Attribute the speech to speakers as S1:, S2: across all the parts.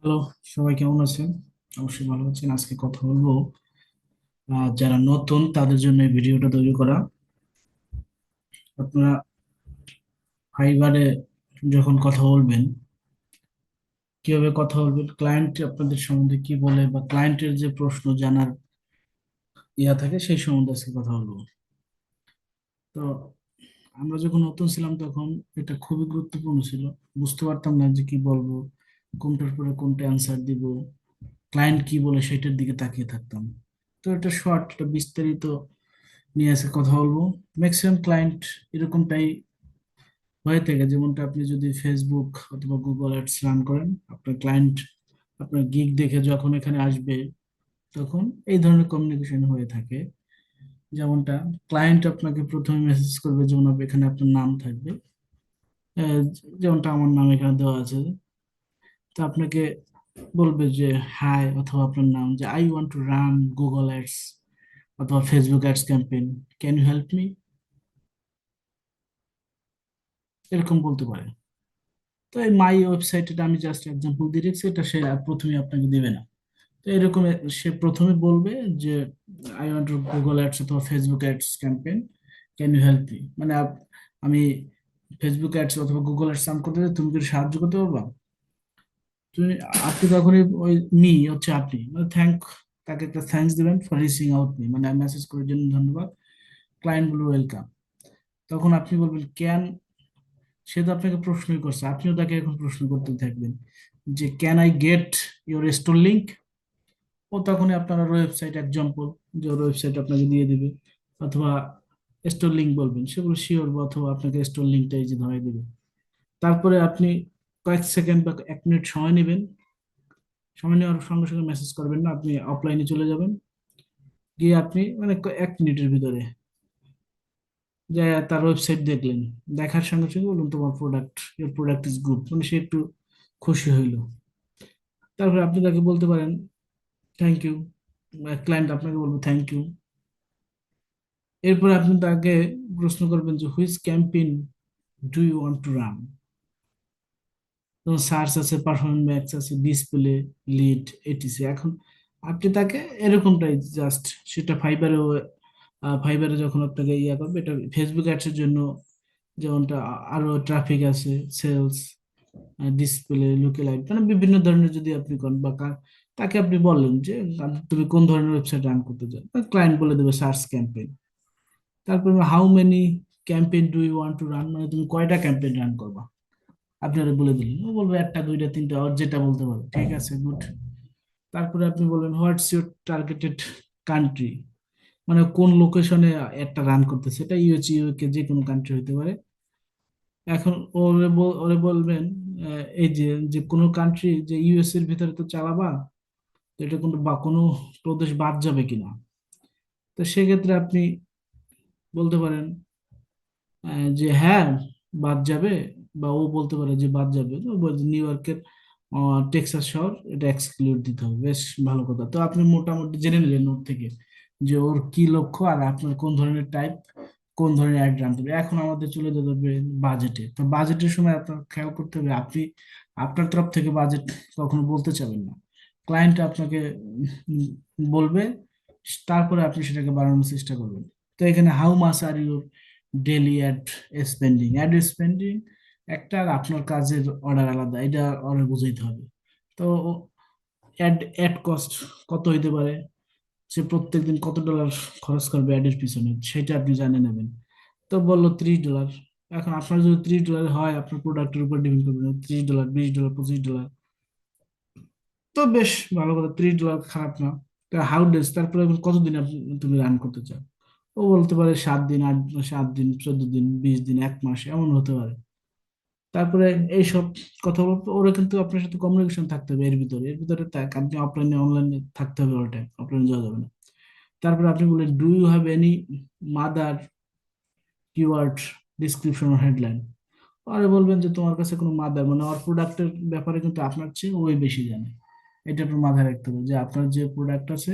S1: Hello, সবাই কেমন আছেন? অবশ্যই ভালো আছেন। আজকে কথা বলবো যারা নতুন তাদের জন্য এই ভিডিওটা তৈরি করা। আপনারা ফাইবারে যখন কথা বলবেন, কিভাবে কথা বলবেন, ক্লায়েন্ট আপনাদের সম্বন্ধে কি বলে বা ক্লায়েন্টের যে প্রশ্ন জানার থাকে সেই সম্বন্ধে আজকে কথা বলবো। তো আমরা যখন নতুন ছিলাম তখন এটা খুবই গুরুত্বপূর্ণ ছিল। বুঝতে পারতাম না যে কি বলবো, কোনটার পরে কোনটা অ্যান্সার দিব, ক্লায়েন্ট কি বলে সেটার দিকে তাকিয়ে থাকতাম। তো এটা শর্ট, এটা বিস্তারিত নিয়ে আজকে কথা বলবো। ম্যাক্সিমাম ক্লায়েন্ট এরকমটাই হয়ে থাকে। যেমনটা আপনি যদি ফেসবুক অথবা গুগল অ্যাডস রান করেন, আপনার ক্লায়েন্ট আপনার গিগ দেখে যখন এখানে আসবে তখন এই ধরনের কমিউনিকেশন হয়ে থাকে। যেমনটা ক্লায়েন্ট আপনাকে প্রথমে মেসেজ করবে, যেমন এখানে আপনার নাম থাকবে। আহ, যেমনটা আমার নাম এখানে দেওয়া আছে। তো আপনাকে বলবে যে হাই, অথবা আপনার নাম, যে I want to run Google ads অথবা Facebook ads campaign, can you help me, এরকম বলতে পারে। তো এই মাই ওয়েবসাইটটা আমি জাস্ট এক্সাম্পল দিয়ে রেখেছি, এটা সে আর প্রথমে আপনাকে দেবে না। তো এরকম সে প্রথমে বলবে যে I want to Google ads অথবা Facebook ads campaign, can you help me, মানে আমি ফেসবুক অ্যাডস অথবা গুগল অ্যাডস রান করতে চাই, তুমি কি সাহায্য করতে পারবা? তুমি আপনি তখনই ওই মি হচ্ছে আপনি, মানে তাকে একটা থ্যাঙ্কস দিবেন ফর রিচিং আউট মি, মানে মেসেজ করার জন্য ধন্যবাদ, ক্লায়েন্ট বলবে ওয়েলকাম। তখন আপনি বলবেন ক্যান, সে তো আপনাকে প্রশ্নই করছে, আপনিও তাকে এখন প্রশ্ন করতে থাকবেন যে can I get your store link. ও তখনই আপনার ওয়েবসাইট এক্সাম্পল, যে ওর ওয়েবসাইট আপনাকে দিয়ে দিবে, অথবা স্টোর লিঙ্ক বলবেন, সেগুলো শিওর, অথবা আপনাকে স্টোর লিঙ্কটা এই যে ধরাই দিবে। তারপরে আপনি কয়েক সেকেন্ড বা 1 মিনিট সময় নেবেন। সময় নেওয়ার সঙ্গে সঙ্গে মেসেজ করবেন না, আপনি অফলাইনে চলে যাবেন। গিয়ে আপনি মানে 1 মিনিটের ভিতরে যে তার ওয়েবসাইট দেখলেন, দেখার সঙ্গে সঙ্গে বলুন তোমার product, your product is good, মানে সে একটু খুশি হইলো। তারপরে আপনি তাকে বলতে পারেন থ্যাংক ইউ, ক্লায়েন্ট আপনাকে বলবে থ্যাংক ইউ। এরপর আপনি তাকে প্রশ্ন করবেন যে which campaign do you want to run. যেমন সার্চ আছে, পারফরমেন্স ম্যাক্স আছে, ডিসপ্লে, লিড, এটিসি। এখন আপনি তাকে এরকমটাই জাস্ট, সেটা ফাইবারে যখন আপনাকে ইয়া করবে, এটা ফেসবুক অ্যাডসের জন্য যেমনটা আরো ট্রাফিক আছে, সেলস, ডিসপ্লে, লুকে লাইট, মানে বিভিন্ন ধরনের যদি আপনি করেন বা তাকে আপনি বললেন যে তুমি কোন ধরনের ওয়েবসাইট রান করতে চাও, ক্লায়েন্ট বলে দেবে সার্চ ক্যাম্পেইন। তারপর how many campaign do you want to run, মানে তুমি কয়টা ক্যাম্পেইন রান করবা, আপনারা বলে দিলেন। ও বলবে একটা, দুইটা, তিনটা, ওর যেটা বলতে পারে, ঠিক আছে, গুড। তারপরে আপনি বলবেন হোয়াটস ইউর টার্গেটেড কান্ট্রি, মানে কোন লোকেশনে একটা রান করতেছে, এটা ইউএস ইউকে যে কোনো কান্ট্রি হতে পারে। এখন ওরে বলবেন এই যে যে কোনো কান্ট্রি যে ইউএস এর ভিতরে তো চালাবা, তো এটা কোনো বা কোনো প্রদেশ বাদ যাবে কিনা। তো সেক্ষেত্রে আপনি বলতে পারেন যে হ্যাঁ বাদ যাবে, বা ও বলতে পারে যে বাদ যাবে। তো নিউ ইয়র্কের টেক্সাস শহর এটা এক্সক্লুড দিতে হবে, বেশ ভালো কথা। তো আপনি মোটামুটি জেনে নিলেন ওর থেকে যে ওর কি লক্ষ্য আর আপনার কোন ধরনের টাইপ, কোন ধরনের অ্যাড রাখতে হবে। এখন আমাদের চলে যেতে হবে বাজেটে। তো বাজেটের সময় আপনার খেয়াল করতে হবে, আপনি আপনার তরফ থেকে বাজেট কখনো বলতে চাবেন না, ক্লায়েন্ট আপনাকে বলবে, তারপরে আপনি সেটাকে বাড়ানোর চেষ্টা করবেন। তো এখানে how much are you daily ad spending একটা, আর আপনার কাজের অর্ডার আলাদা, এটা অর্ডার বুঝাইতে হবে। তো অ্যাড কস্ট কত হইতে পারে, সে প্রত্যেকদিন কত ডলার খরচ করবে অ্যাডের পিছনে, সেটা আপনি জানে নেবেন। তো বললো $30। এখন আপনার যদি $30 হয়, আপনার প্রোডাক্টের উপর ডিপেন্ড করবে, $30, $20, $25। তো বেশ ভালো কথা, $30 খারাপ না। হাউ ডেজ, তারপরে এখন কতদিন তুমি রান করতে চাও। ও বলতে পারে 7 দিন, 7 দিন, 14 দিন, 20 দিন, 1 মাস, এমন হতে পারে। তারপরে এইসব কথা বলতে ওরা কিন্তু আপনার সাথে কমিউনিকেশন থাকতে হবে, এর ভিতরে আপনি অফলাইনে অনলাইনে থাকতে হবে, অল টাইম অফলাইনে যাওয়া যাবে না। তারপরে আপনি বলেন do you have any mother keyword description headline. আরে বলবেন যে তোমার কাছে কোনো মাদার, মানে ওর প্রোডাক্টের ব্যাপারে কিন্তু আপনার চেয়ে ওই বেশি জানে। এটা আপনার মাথায় রাখতে হবে যে আপনার যে প্রোডাক্ট আছে,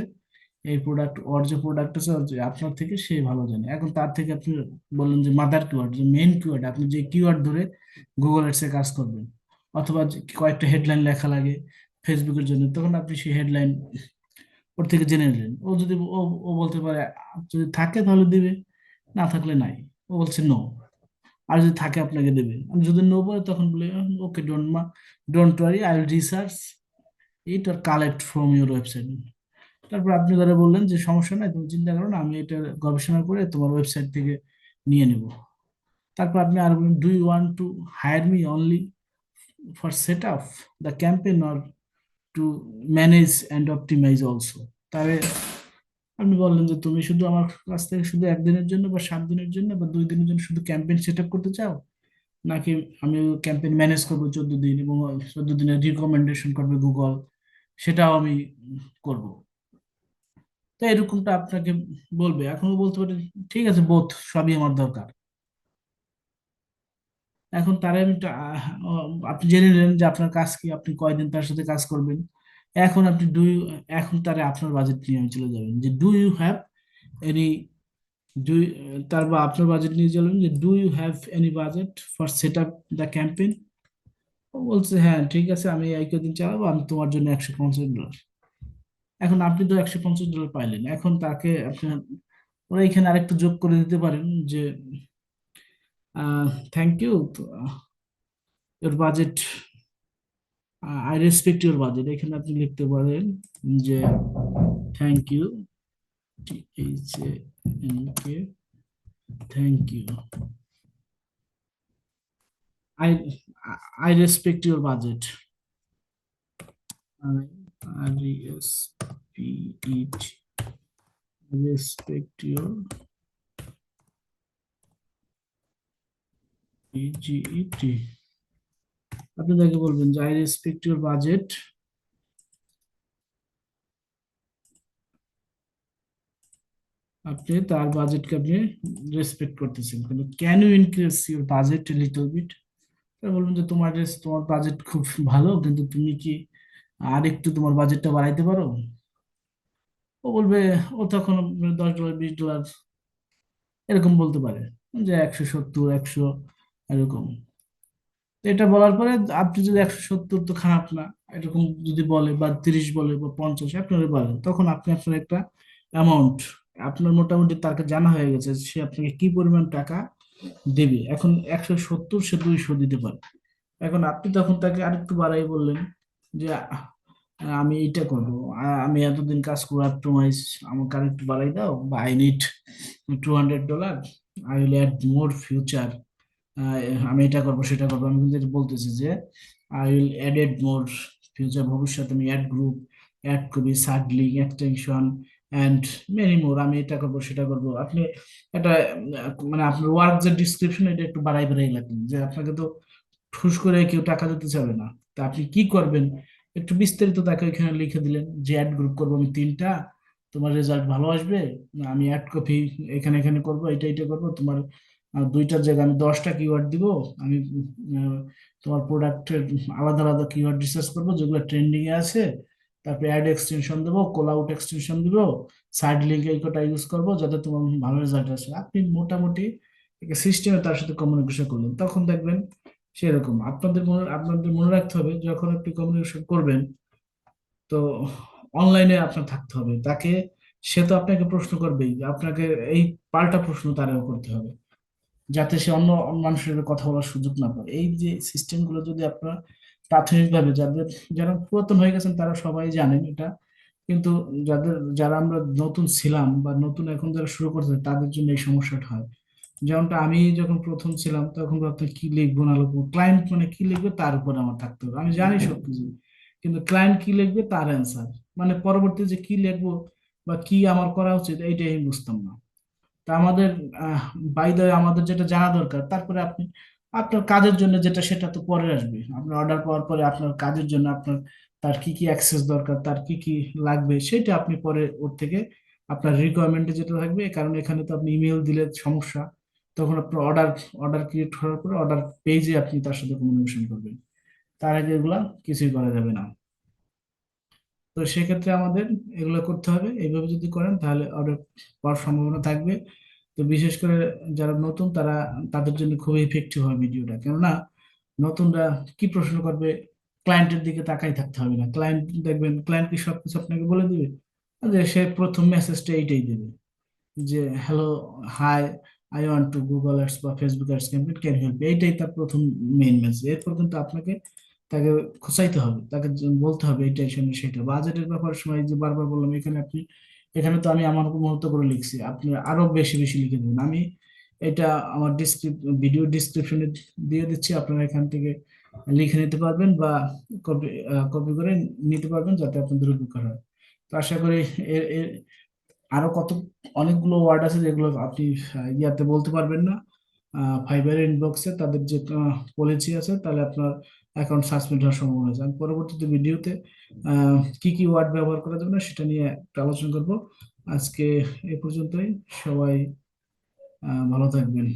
S1: এই প্রোডাক্ট, ওর যে প্রোডাক্ট আছে, ওর আপনার থেকে সে ভালো জানে। এখন তার থেকে আপনি বললেন যে মাদার কিওয়ার্ড, যে মেইন কিওয়ার্ড, আপনি যে কিওয়ার্ড ধরে গুগল অ্যাডসে কাজ করবেন, অথবা যে কয়েকটা হেডলাইন লেখা লাগে, ফেসবুকের জন্য, তখন আপনি সেই হেডলাইন ওর থেকে জেনে নিলেন। ও যদি ও বলতে পারে যদি থাকে তাহলে দিবে, না থাকলে নাই। ও বলছে নো। আর যদি থাকে আপনাকে দেবে। আর যদি নো বলে তখন বলে okay, don't worry, I will research it আর কালেক্ট ফ্রম ইউর ওয়েবসাইট। তারপর আপনি ধরে বললেন যে সমস্যা নাই, তুমি চিন্তা করো না, আমি এটা গবেষণা করে তোমার ওয়েবসাইট থেকে নিয়ে নিব। তারপর আপনি আর বলুন, do you want to hire me only for set up the campaign or to manage and optimise also. তাহলে আপনি বললেন যে তুমি শুধু আমার কাছ থেকে শুধু একদিনের জন্য বা 7 দিনের জন্য বা 2 দিনের জন্য শুধু ক্যাম্পেইন সেট আপ করতে চাও, নাকি আমি ক্যাম্পেইন ম্যানেজ করবো 14 দিন, এবং 14 দিনের রিকমেন্ডেশন করবে গুগল, সেটাও আমি করব। তো এরকমটা আপনাকে বলবে। এখনো বলতে পারে ঠিক আছে, বোথ, সবই আমার দরকার। এখন তারা আপনি জেনে নিলেন যে আপনার কাজ কি, আপনি কয়দিন তার সাথে কাজ করবেন। এখন আপনি এখন তারা আপনার বাজেট নিয়ে আমি চলে যাবেন যে do you have any do তারপর আপনার বাজেট নিয়ে চলবেন যে do you have any budget for set up the campaign. ও বলছে হ্যাঁ ঠিক আছে, আমি এই কদিন চালাবো, আমি তোমার জন্য $150। এখন আপনি তো $150 পাইলেন, এখন তাকে আপনার ওরা এখানে আরেকটু যোগ করে দিতে পারেন যে thank you, your budget, I respect your budget. এখানে আপনি লিখতে পারেন যে thank you, THANK, thank you, I I respect your budget, respect your PGET। আপনি তাকে বলবেন যে আই রেসপেক্ট ইউর বাজেট, আপনি তার বাজেটকে আপনি রেসপেক্ট করতেছেন, কিন্তু can you increase your budget little bit. বলবেন যে তোমার বাজেট খুব ভালো, কিন্তু তুমি কি আর একটু তোমার বাজেটটা বাড়াইতে পারো। ও বলবে, ও তখন $10, $20 এরকম বলতে পারে, যে 170, 100 এরকম। তো এটা বলার পরে আপনি যদি 170 তো খারাপ না এরকম যদি বলে, বা 30 বলে, বা 50 আপনারা বলেন, তখন আপনি আপনার একটা অ্যামাউন্ট, আপনার মোটামুটি তাকে জানা হয়ে গেছে সে আপনাকে কি পরিমাণ টাকা দেবে। এখন 170 সে 200 দিতে পারে। এখন আপনি তখন তাকে আরেকটু বাড়াই বললেন যে আমি এটা করবো, আমি এতদিন কাজ করে অপটিমাইজ, আমাকে আরেকটু বাড়াই দাও, বা I need $200, I will add more future, আমি এটা করবো সেটা করবো। আমি কিন্তু এটা বলতেছি যে I will added more future, ভবিষ্যতে আমি অ্যাড গ্রুপ অ্যাড করবি, সাডলিং, এক্সটেনশন অ্যান্ড মেনি মোর, আমি এটা করবো সেটা করবো। আপনি এটা মানে আপনার ওয়ার্ক যে ডিসক্রিপশন এটা একটু বাড়াই বাড়াই লাগবে, যে আপনাকে তো ঠুস করে কেউ টাকা দিতে চাবে না। তা আপনি কি করবেন একটু বিস্তারিত তাকে এখানে লিখে দিলেন যে অ্যাড গ্রুপ করবো আমি 3টা, তোমার রেজাল্ট ভালো আসবে, আমি অ্যাড কপি এখানে এখানে করবো, এটা এটা করবো, তোমার 2টার জায়গায় আমি 10টা কিওয়ার্ড দিব, আমি তোমার প্রোডাক্টের আলাদা আলাদা কিওয়ার্ড রিসার্চ করবো যেগুলো ট্রেন্ডিং এ আছে, তারপরে অ্যাড এক্সটেনশন দেবো, কল আউট এক্সটেনশন দিব, সাইড লিঙ্ক এই কটা ইউজ করবো যাতে তোমার ভালো রেজাল্ট আসে। আপনি মোটামুটি সিস্টেমে তার সাথে কমিউনিকেশন করলেন, তখন দেখবেন সেরকম। আপনাদের মনে রাখতে হবে যখন আপনি কমিউনিকেশন করবেন, তো অনলাইনে আপনার থাকতে হবে তাকে, সে তো আপনাকে প্রশ্ন করবেই, আপনাকে এই পাল্টা প্রশ্ন তারও করতে হবে, যাতে সে অন্য অন্য মানুষের সাথে কথা বলার সুযোগ না পায়। এই যে সিস্টেম গুলো যদি আপনারা প্রাথমিকভাবে, যারা পুরাতন হয়ে গেছেন তারা সবাই জানেন এটা, কিন্তু যারা আমরা নতুন ছিলাম বা নতুন এখন যারা শুরু করছে তাদের জন্য এই সমস্যাটা হয়। যেমনটা আমি যখন প্রথম ছিলাম তখন ভাবতাম কি লিখবো না লিখবো, ক্লায়েন্ট মানে কি লিখবে তার উপর আমার থাকতে হবে, আমি জানি সবকিছু, কিন্তু ক্লায়েন্ট কি লিখবে তার অ্যান্সার, মানে পরবর্তী যে কি লিখবো বা কি আমার করা উচিত এইটাই আমি বুঝতাম না। তা আমাদের বাইরে আমাদের যেটা জানা দরকার, তারপরে আপনি আপনার কাজের জন্য যেটা সেটা তো পরে আসবে, আপনার অর্ডার পাওয়ার পরে আপনার কাজের জন্য আপনার তার কি কি অ্যাক্সেস দরকার, তার কি কি লাগবে, সেটা আপনি পরে ওর থেকে আপনার রিকোয়ারমেন্টে যেটা থাকবে। কারণ এখানে তো আপনি ইমেল দিলে সমস্যা, তখন আপনার অর্ডার ক্রিয়েট করার পরে অর্ডার পেজে আপনি তার সাথে কমিউনিকেশন করবেন, তার আগে এগুলা কিছুই করা যাবে না। তো সেক্ষেত্রে আমাদের এগুলো করতে হবে, এইভাবে যদি করেন তাহলে অর্ডার পাওয়ার সম্ভাবনা থাকবে। তো বিশেষ করে যারা নতুন তাদের জন্য খুবই ইফেক্টিভ হয় ভিডিওটা, কেননা নতুনরা কি প্রশ্ন করবে, ক্লায়েন্টের দিকে তাকাই থাকতে হবে না। ক্লায়েন্ট দেখবেন, ক্লায়েন্ট কি সবকিছু আপনাকে বলে দিবে? যে সে প্রথম মেসেজটা এইটাই দেবে যে hello, hi, I want to Google ads বা Facebook ads campaign, can help. এইটাই তার প্রথম মেইন মেসেজ। এরপর কিন্তু আপনাকে তাকে খোঁচাইতে হবে, তাকে বলতে হবে এইটাই শুনে সেটা। বাজেটের ব্যাপারের সময় যে বারবার বললাম, এখানে আপনি, এখানে তো আমি আমার মতো করে লিখছি, আপনি আরো বেশি বেশি লিখে দেবেন। আমি এটা আমার ভিডিও ডিসক্রিপশনে দিয়ে দিচ্ছি, আপনারা এখান থেকে লিখে নিতে পারবেন বা কপি কপি করে নিতে পারবেন, যাতে আপনাদের উপকার হয়। তো আশা করি এর এর আরো অনেকগুলো ওয়ার্ড আছে যেগুলো আপনি ইয়াতে বলতে পারবেন না, ফাইবারের ইনবক্সে তাদের যে পলিসি আছে, তাহলে আপনার অ্যাকাউন্ট সাসপেন্ড হওয়ার সম্ভাবনা আছে। আমি পরবর্তীতে ভিডিওতে কি কি ওয়ার্ড ব্যবহার করা যাবে না সেটা নিয়ে একটা আলোচনা করব। আজকে এ পর্যন্তই। সবাই ভালো থাকবেন।